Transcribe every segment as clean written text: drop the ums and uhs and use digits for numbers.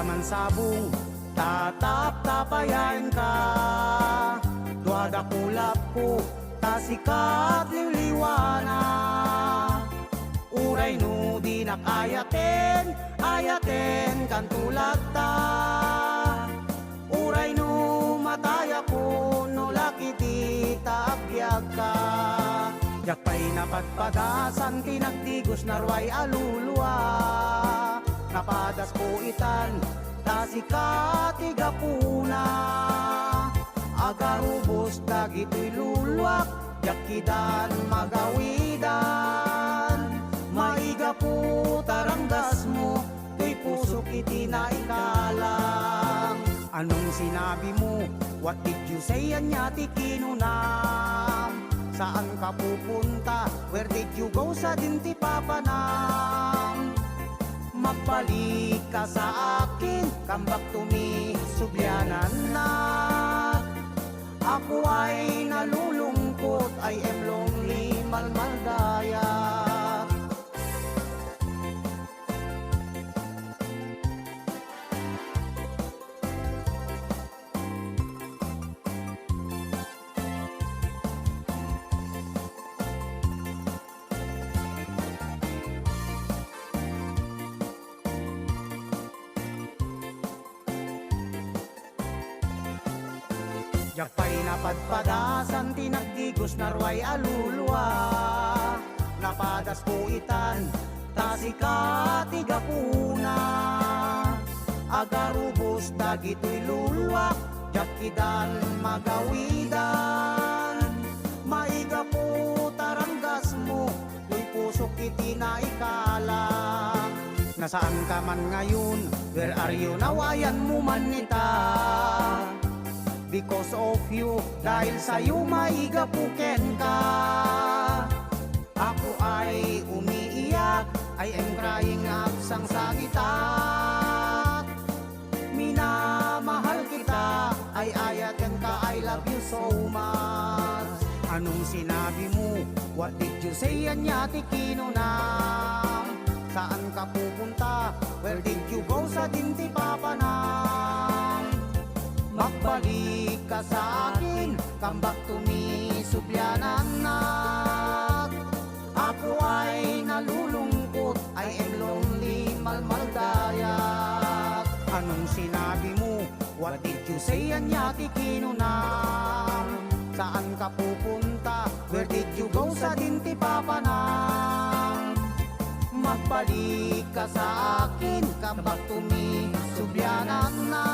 man sabong tatap-tapayan ka. Duada kulap ko tasikat liliwana. Uray no di nakayaten, ayaten kan tulad ta. Uray no mataya ko no lakiti taagbyag ka. Yakpay napagpagasan tinagdigos narway aluluwa. Napadas po itan tasikati gapuna. Agarubos dagito'y luluwak yakidan magawidan. Maiga po taranggas mo tuy puso kiti na ikalang. Anong sinabi mo? What did you say? Anya ti kinunam. Saan ka pupunta? Where did you go? Sa dinti papanam. Magbalik ka sa akin, come back to me, subyanan na. Ako ay nalulungkot, I am lonely, malmaldaya. Yakpay napadpadasan tinagdigos narway aluluwa. Napadas po itan tasikati gapuna. Agarubos dagito'y luluwak yakidan magawidan. Maiga po taranggas mo tuy puso kiti na ikalang. Nasaan ka man ngayon? Where are you now? Ayan mo man nita. Because of you, dahil sa'yo maiga puken ka. Ako ay umiiyak, I am crying up sang sangitat. Minamahal kita, ay ayaten ka, I love you so much. Anong sinabi mo? What did you say? Anya ti kinunam. Saan ka pupunta? Where did you go? Sa dinti papanam. Magbalik ka sa akin, come back to me, subyanan na. Ako ay nalulungkot, I am lonely, malmaldayak. Anong sinabi mo? What did you say? Anya ti kinunam. Saan ka pupunta? Where did you go? Sa dinti papanam. Magbalik ka sa akin, come back to me, subyanan na.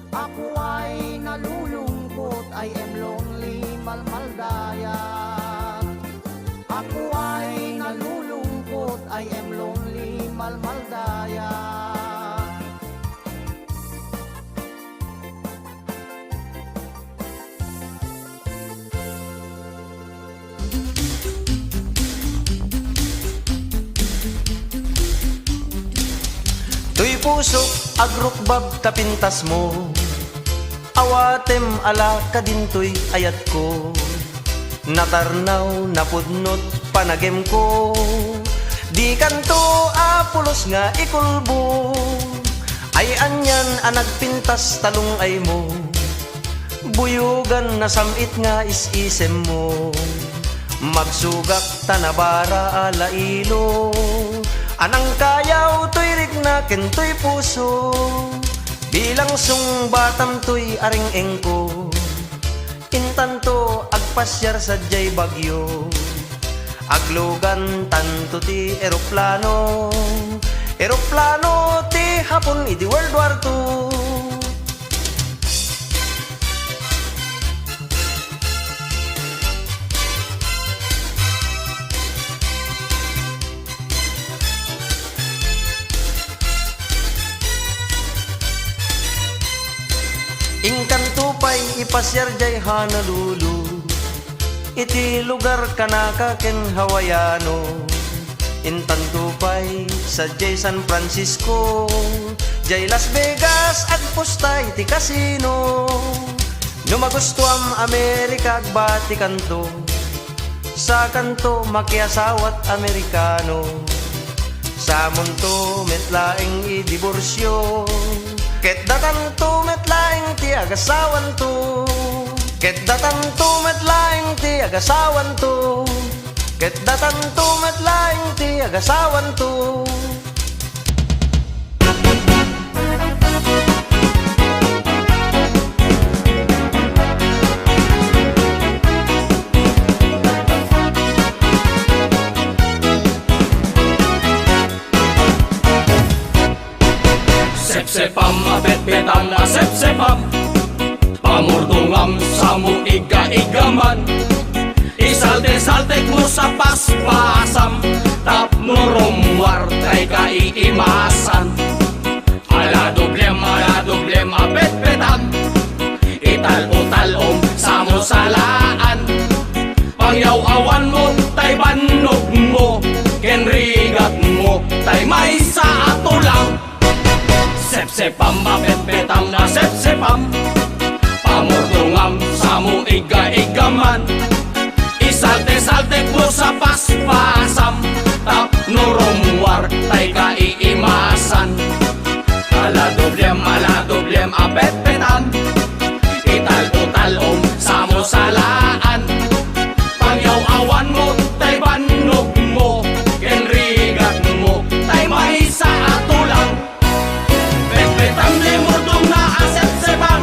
Ako ay nalulungkot, I am lonely, malmaldayak. Ako ay nalulungkot, I am lonely, malmaldayak. Tuy puso agrukbab tapintas mo. Awatem ala ka dintoy ayat ko. Natarnaw napudnot panagem ko. Di kanto apulos nga ikulbo. Ay anyan anagpintas talong ay mo. Buyugan na samit nga is-isem mo. Magsugak tanabara ala ilo. Anang kayaw to'y rigna kento'y puso. Bilang sung batam to'y aring engko. Intanto agpasyar sa jay bagyo. Aglugan tanto ti eroplano. Eroplano ti hapon idi World War II. Ingkanto pa'y ipasyar jay Honolulu. Iti lugar kanaka ken Hawaiano. Intanto pa'y sa jay San Francisco. Jay Las Vegas agpustay ti casino. Numagustuam Amerika agbati kanto. Sa kanto makiasawat Amerikano. Sa mundo metlaing idiborsyo, ket datan to metlaing ti agasawan to, ket datan to metlaing ti agasawan to, ket datan to metlaing ti agasawan to. Sepsepam, abet-betam, asepsepam, pamurdungam, samu iga-igaman, isalte-saltek mo sa paspasam, tapnurom wartay kaiimasan. Ala dublem, abet-betam, ital-utalom, samu salaan, pangyaw-awan mo, tay banog mo, kenrigat mo, tay may sa atulang. Sepsepam, abet-betam, asepsepam, pamurdungam, samu iga-igaman, isalte-saltek mo sa paspasam, tapnurom wartay kaiimasan. Ala dublem, abet-betam, ital-utalom, samu salaan, pangyaw-awan mo, tay banog mo, kenrigat mo, tay may sa atulang. Bet-betam di murdong na asep-sepam,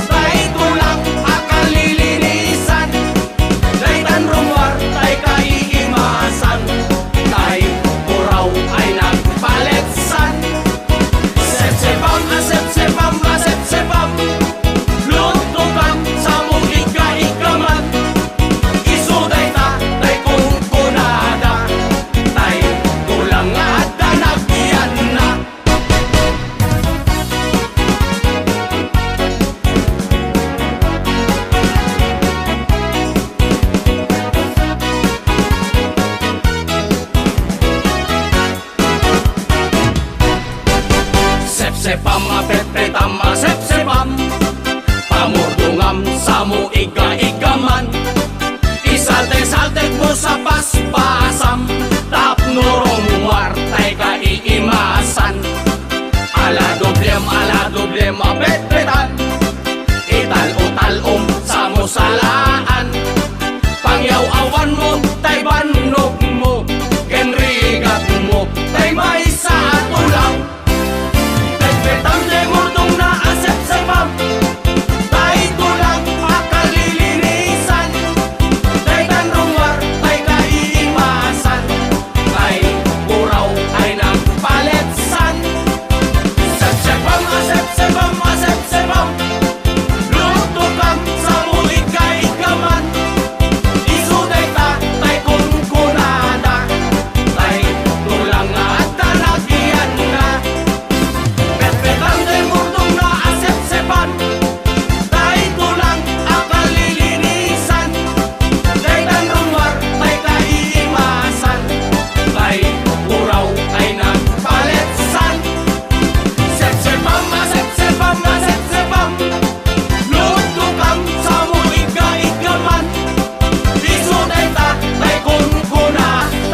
tay tulang akalilinisan, tay tanrumwar, tay kaiimasan, tay buraw ay nagpaletsan. Sep-sepam, asep-sepam, asep-sepam, luntukan sa mong iga-igaman, isuday ta, tay kunkunada, tay tulang at tanagyan na. Sepsepam, abet-betam, asep-sepam, pamurdungam, samu iga-igaman, isalte-saltek mo sa paspasam, tapnurong wartay kaiimasan. Ala dublem, abet-betam, ital-utalom, samu salaan, pangyaw-awan mo, tay banog mo, kenrigat mo, tay may sa atulang. Bet-betam di murdong na asep-sepam, tay tulang akalilinisan, tay tanrumwar, tay kaiimasan, tay buraw ay nagpaletsan. Sep-sepam, asep-sepam, asep-sepam, luntukam sa mong iga-igaman, isuday ta, tay kunkunada, tay tulang at tanagyan na. Bet-betam di murdong na asep-sepan, tay tulang akalilinisan, tay tanrumwar, tay kaiimasan, tay buraw ay nagpaletsan. Sep-sepam, asep-sepam, asep-sepam, luntukam sa mong iga-igaman, isuday ta, tay kunkunada,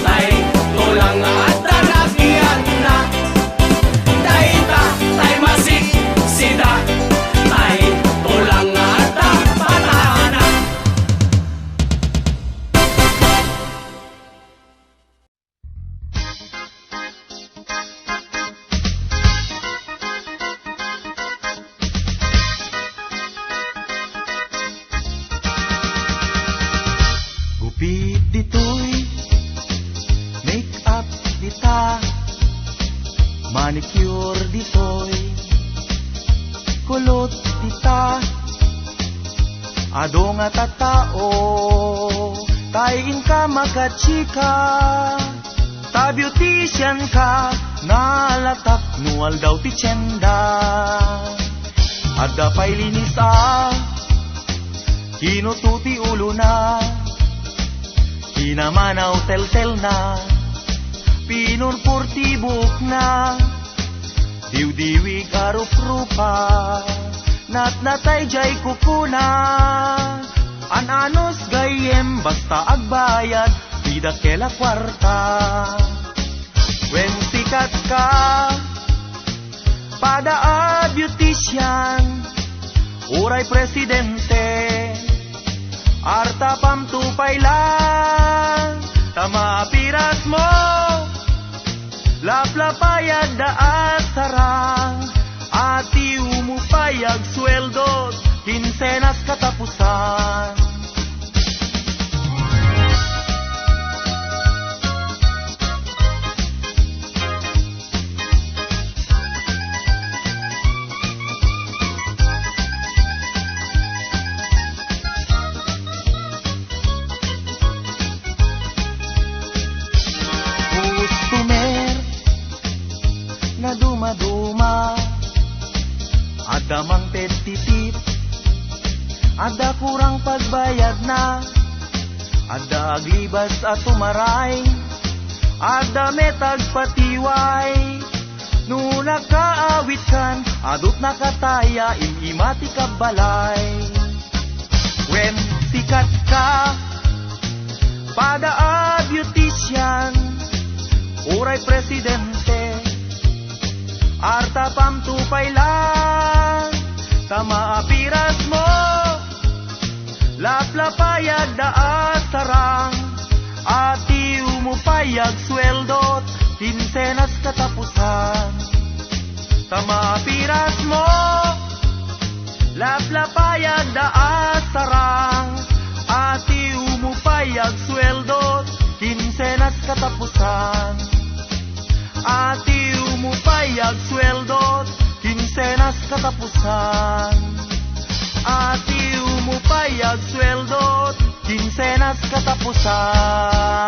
tay tulang at tanagyan na. Tay ta, tay masiksida, tay tulang at patana. Gupit ditoy, make up dita, manicure ditoy, kulot dita, ado nga tatao, tayin ka makachika, ta beautician ka, nalatak nual daw ti tiyenda, adda pa'y linis kinututi ulo na, kinamanaw tel-tel na, pinunpurtibok na, diw-diwig arup-rupa, nat-natay jay kukuna, ananos gayem basta agbayad, di vida que la cuarta. When sikat ka, pada a beautician, uray presidente, arta pamtupay lang, tama piras mo, laplapayag da asarang, ati umupayag sweldo, kinsenas katapusan. Na dumaduma, ada mang petitip, ada kurang pagbayad na, ada aglibas at tumaray, ada metag patiway. No nakaawit kan, adot nakataya, imimati ka balay. When sikat ka, pada a beautician, uray presidente, arta pamtupay lang, tama apiras mo, laplapayag da asarang, ati umupayag sweldot, kinsenas katapusan. Tama apiras mo, laplapayag da asarang, ati umupayag sweldot, kinsenas katapusan. Ati umupayag sweldot, kinsenas katapusan. Ati umupayag sweldot, kinsenas katapusan.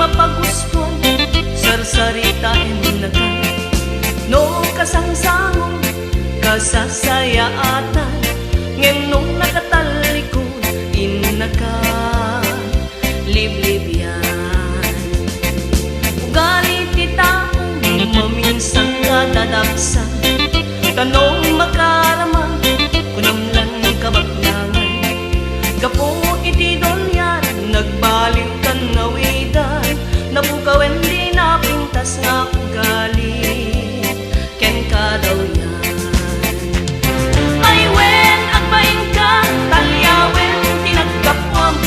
mapagustuhan, sarsaritain na ka. No kasangsangon, kasasayaatan, ngem nung nakatalikod, inaka liblib yan. Ugali ti taong maminsang kadadaksan, tanong makaraman, kunamlan kabaklangan. Gapo iti dolyan, nagbaliw kan nawidan, nabukawen di napintas nga ugali, ken ka daw yan. Ay wen, agbayin ka, talyawen, tinagkapwam,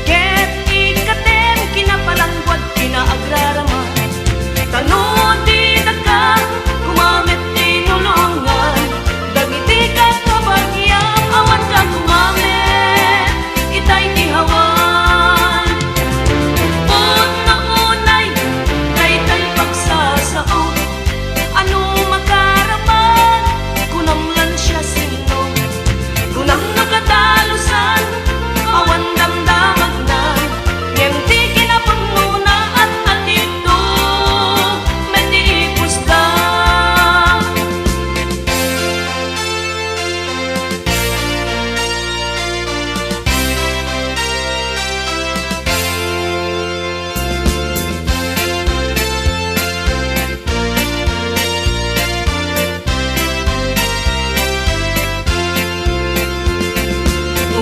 ket ikaten, kinapalangwad, kinaagraraman. Tanong di dakan, gumamit tinulungan, dagiti ka kabagyang, awan ka gumamit, itay tihawan. Puno unay, dayday pagsasao, ano makaraman, kunamlan siya sino, kunam nakatalusan, awan damdamag na, ngem di kinapamuna at atito, metiipos ka.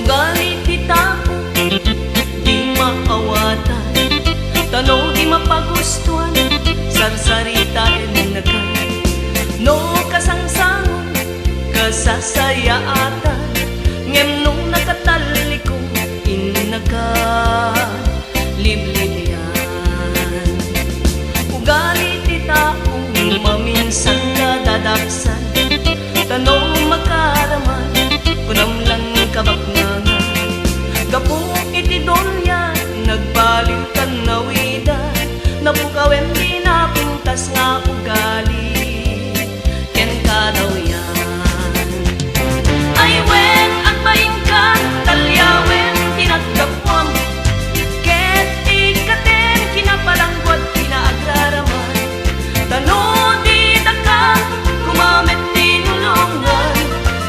Ugali ti tao, di maawatan, tanong di mapagustuhan, sarsaritain na ka. No kasangsangon, kasasayaatan, ngem nung nakatalikod, inaka liblib yan. Ugali ti tao, maminsang kadadaksan, tanong makaraman, kunamlan kabaknangan. Gapo iti dolyan, nagbaliw kan nawidan, nabukawen di napintas nga ugali, ken ka daw yan. Ay wen, agbayin ka, talyawen, tinagkapwam, ket ikaten, kinapalangwad, kinaagraraman. Tanong di dakan, gumamit tinulungan,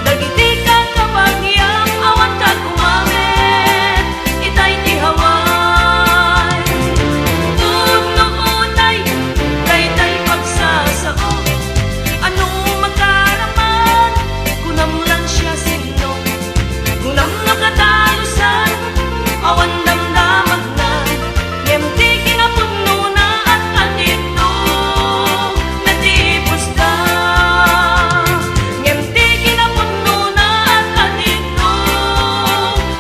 dagiti ka kabagyang, awan ka gumamit, itay tihaway. Puno unay, dayday pagsasao, ano makaraman, kunamlan siya sino, kunam nakatalusan, awan damdamag na, ngem di kinapuno na at atito, natipos ka. Ngem di kinapuno na at atito,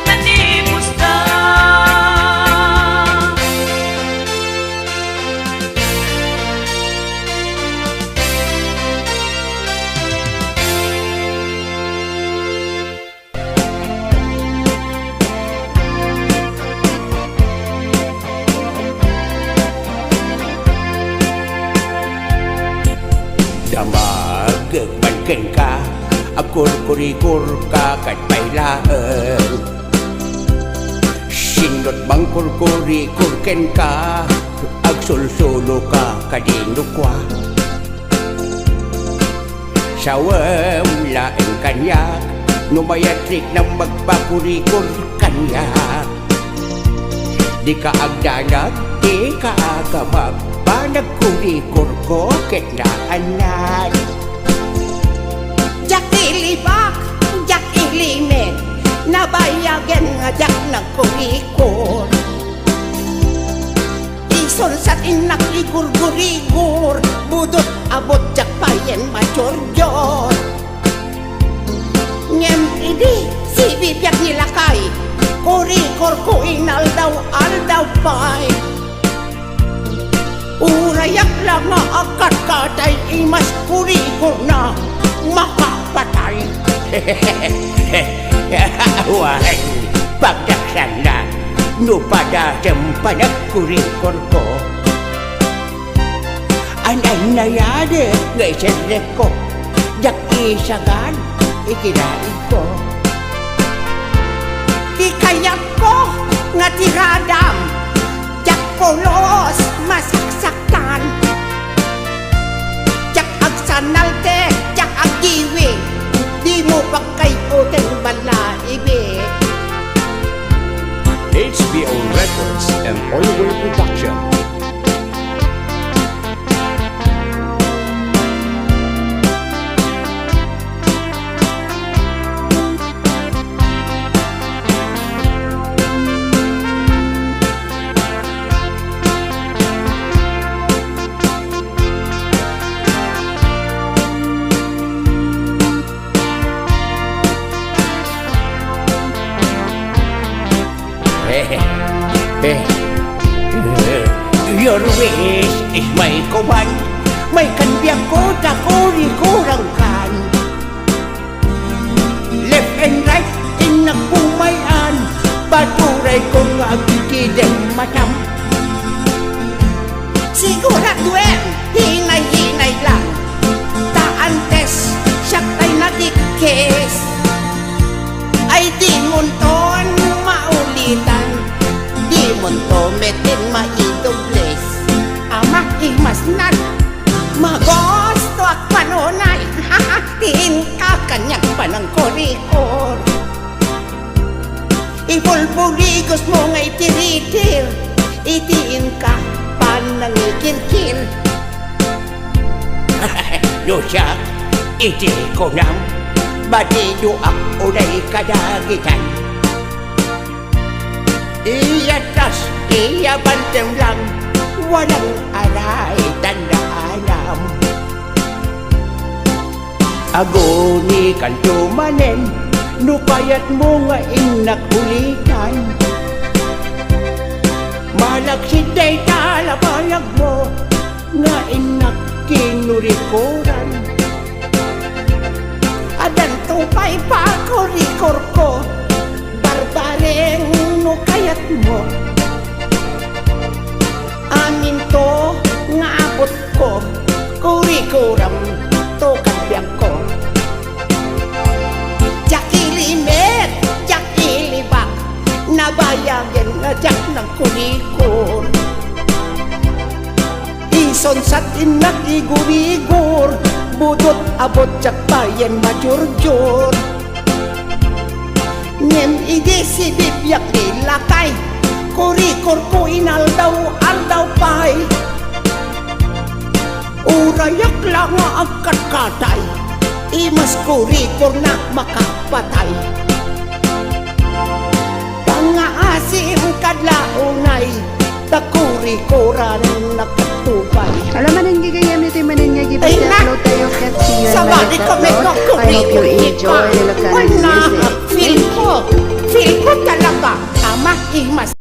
natipos ka. Damag agbanken ka, agkurkurikur ka kat pailaan. Sinot bang kurkurikurken ka, agsulsulo ka kadino kwa. Sawam laeng kanyak, numayatrik ng magpakurikur kanya. Di ka agdanag, di ka agamag, panagkurikur ko kitnaanan. Jak ilibak, jak ilimen, nabayagan nga jak nagkurikor. Isol sa tinak igur-gurigur, budot abot jak payen majoryor. Ngem idi, si bibyak nilakay, kurikor ko inaldaw-aldaw pay. Urayak lang na akat katay, imas kurikor na makapatay. Wahai pagdaksan na, no pada panagkurikor ko. Anay nayade ngay sedek ko, jak isagan ikinain ko. Di kayat ko nga tiradam, jak polos nalte, jak agiwi. Di mo pa kayo bala ibi. HBO Records and Oilwell Production. Your wish is my command. May kanbiyak ko, takuri kurang kan. Left and right, inakumayan. Paturay ko nga kikideng matam. Siguraduhin, hinay-hinay lang. Taantes, siya tay natikis. Ay di munton maulitan. Di munto metin maidobles. Ama imas nan, magosto at panonay. Tiin ka kanyang panang korikor. Ipulpuligos mo nga'y tiritir. Itiin ka panangikirkir. No siya, iti ko nang. Batido ako na'y kadagitan. Iyatas, iyabantem lang. Walang aray, tandaalam. Agoni kan tumanen, nupayat mo nga inakulitan. Malaksid day talabayag mo, nga inak kinurikuran. Adan tupay pa korikor ko. Barbareng no kayat mo. Amin to nga abot ko. Kurikuram to kabyak ko. Jak ilimet, jak ilibak. Nabayagan nga jak ng kurikor. Isonsat inak igurigur. Budot abot jak bayan majurjur. Ngem ide si bibyak nilakay. Kurikor ko inaldaw pay. Urayak lang ang katay. Imas kurikor na makapatay. Pangaasim kadlaunay. Takurikoran nakatupay. Alam man hindi kaya ito yung manin nga Ay, na! upload tayo kat siya Sabali kami ng I hope you kurikor. enjoy the local Wala, music. feel ko talaga. Ama, imas